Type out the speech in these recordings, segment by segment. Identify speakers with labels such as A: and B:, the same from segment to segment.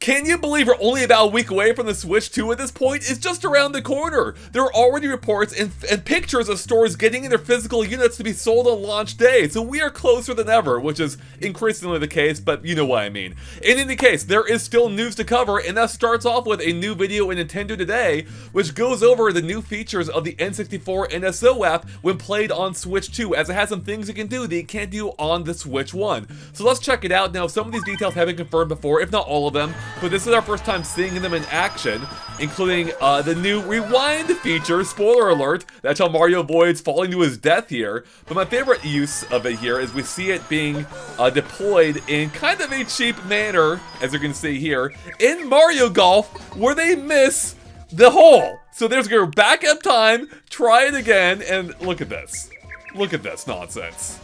A: Can you believe we're only about a week away from the Switch 2 at this point? It's just around the corner. There are already reports and pictures of stores getting in their physical units to be sold on launch day, so we are closer than ever, which is increasingly the case, but you know what I mean. In any case, there is still news to cover, and that starts off with a new video in Nintendo Today, which goes over the new features of the N64 NSO app when played on Switch 2, as it has some things it can do that you can't do on the Switch 1. So let's check it out. Now, some of these details have been confirmed before, if not all of them, but this is our first time seeing them in action, including the new rewind feature. Spoiler alert, that's how Mario avoids falling to his death here. But my favorite use of it here is we see it being deployed in kind of a cheap manner, as you can see here, in Mario Golf, where they miss the hole. So there's your backup time, try it again, and look at this. Look at this nonsense.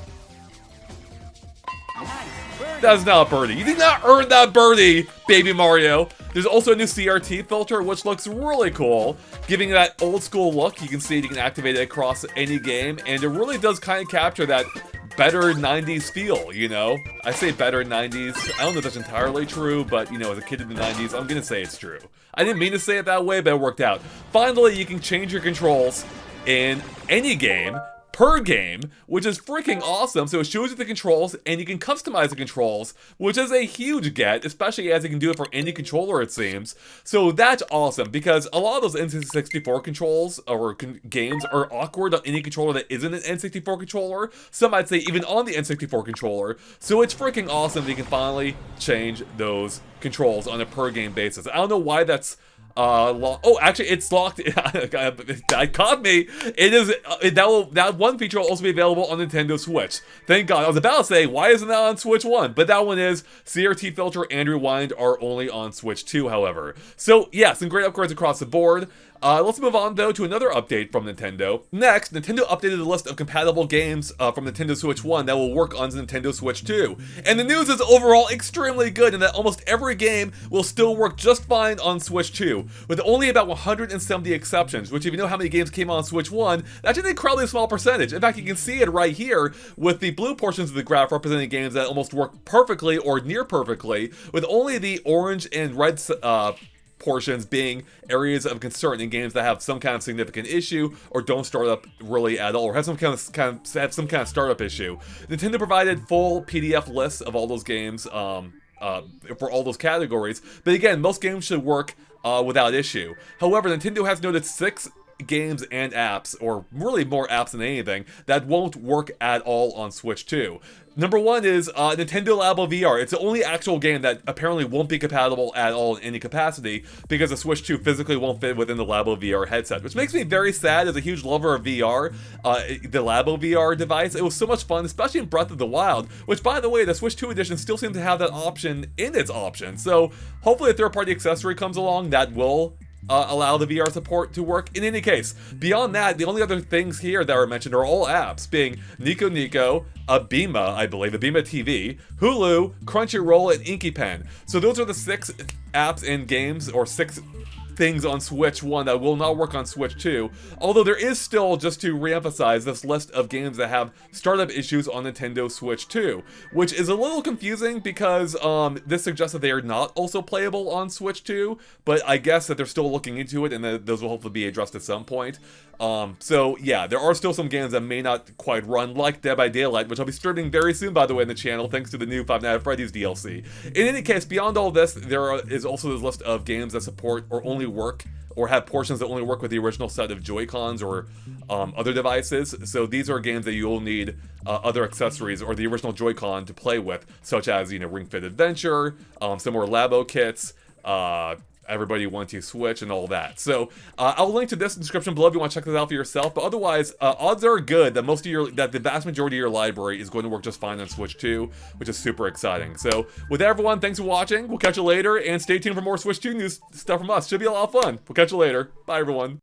A: That's not a birdie. You did not earn that birdie, baby Mario. There's also a new CRT filter, which looks really cool, giving that old school look. You can see it, you can activate it across any game, and it really does kind of capture that better 90s feel, you know? I say better 90s. I don't know if that's entirely true, but, you know, as a kid in the 90s, I'm gonna say it's true. I didn't mean to say it that way, but it worked out. Finally, you can change your controls in any game, per game, which is freaking awesome. So it shows you the controls, and you can customize the controls, which is a huge get, especially as you can do it for any controller, it seems. So that's awesome, because a lot of those N64 controls or games are awkward on any controller that isn't an N64 controller. Some might say even on the N64 controller. So it's freaking awesome that you can finally change those controls on a per game basis. I don't know why that's oh, actually, it's locked. That caught me. It is that one feature will also be available on Nintendo Switch. Thank God. I was about to say, why isn't that on Switch 1? But that one is. CRT filter and rewind are only on Switch 2, however. So yeah, some great upgrades across the board. Let's move on, though, to another update from Nintendo. Next, Nintendo updated the list of compatible games from Nintendo Switch 1 that will work on Nintendo Switch 2. And the news is overall extremely good in that almost every game will still work just fine on Switch 2, with only about 170 exceptions, which if you know how many games came on Switch 1, that's an incredibly small percentage. In fact, you can see it right here with the blue portions of the graph representing games that almost work perfectly or near perfectly, with only the orange and red portions being areas of concern in games that have some kind of significant issue or don't start up really at all, or have some kind of startup issue. Nintendo provided full PDF lists of all those games for all those categories, but again, most games should work without issue. However, Nintendo has noted 6 games and apps, or really more apps than anything, that won't work at all on Switch 2. Number one is Nintendo Labo VR. It's the only actual game that apparently won't be compatible at all in any capacity because the Switch 2 physically won't fit within the Labo VR headset, which makes me very sad as a huge lover of VR. The Labo VR device, it was so much fun, especially in Breath of the Wild, which, by the way, the Switch 2 edition still seems to have that option in its option. So hopefully a third-party accessory comes along that will allow the VR support to work. In any case, beyond that, the only other things here that are mentioned are all apps, being Nico Nico, Abima, I believe, Abima TV, Hulu, Crunchyroll, and Inky Pen. So those are the 6 apps and games, or 6 things on Switch 1 that will not work on Switch 2, although there is still, just to reemphasize, this list of games that have startup issues on Nintendo Switch 2, which is a little confusing because this suggests that they are not also playable on Switch 2, but I guess that they're still looking into it and that those will hopefully be addressed at some point. So yeah, there are still some games that may not quite run, like Dead by Daylight, which I'll be streaming very soon, by the way, in the channel, thanks to the new Five Nights at Freddy's DLC. In any case, beyond all this, there is also this list of games that support or only work, or have portions that only work with the original set of Joy-Cons or other devices. So these are games that you'll need other accessories or the original Joy-Con to play with, such as, you know, Ring Fit Adventure, some more Labo kits, Everybody Want to Switch, and all that. So I'll link to this in the description below if you want to check this out for yourself. But otherwise, odds are good that that the vast majority of your library is going to work just fine on Switch 2, which is super exciting. So with that, everyone, thanks for watching. We'll catch you later, and stay tuned for more Switch 2 news stuff from us. Should be a lot of fun. We'll catch you later. Bye, everyone.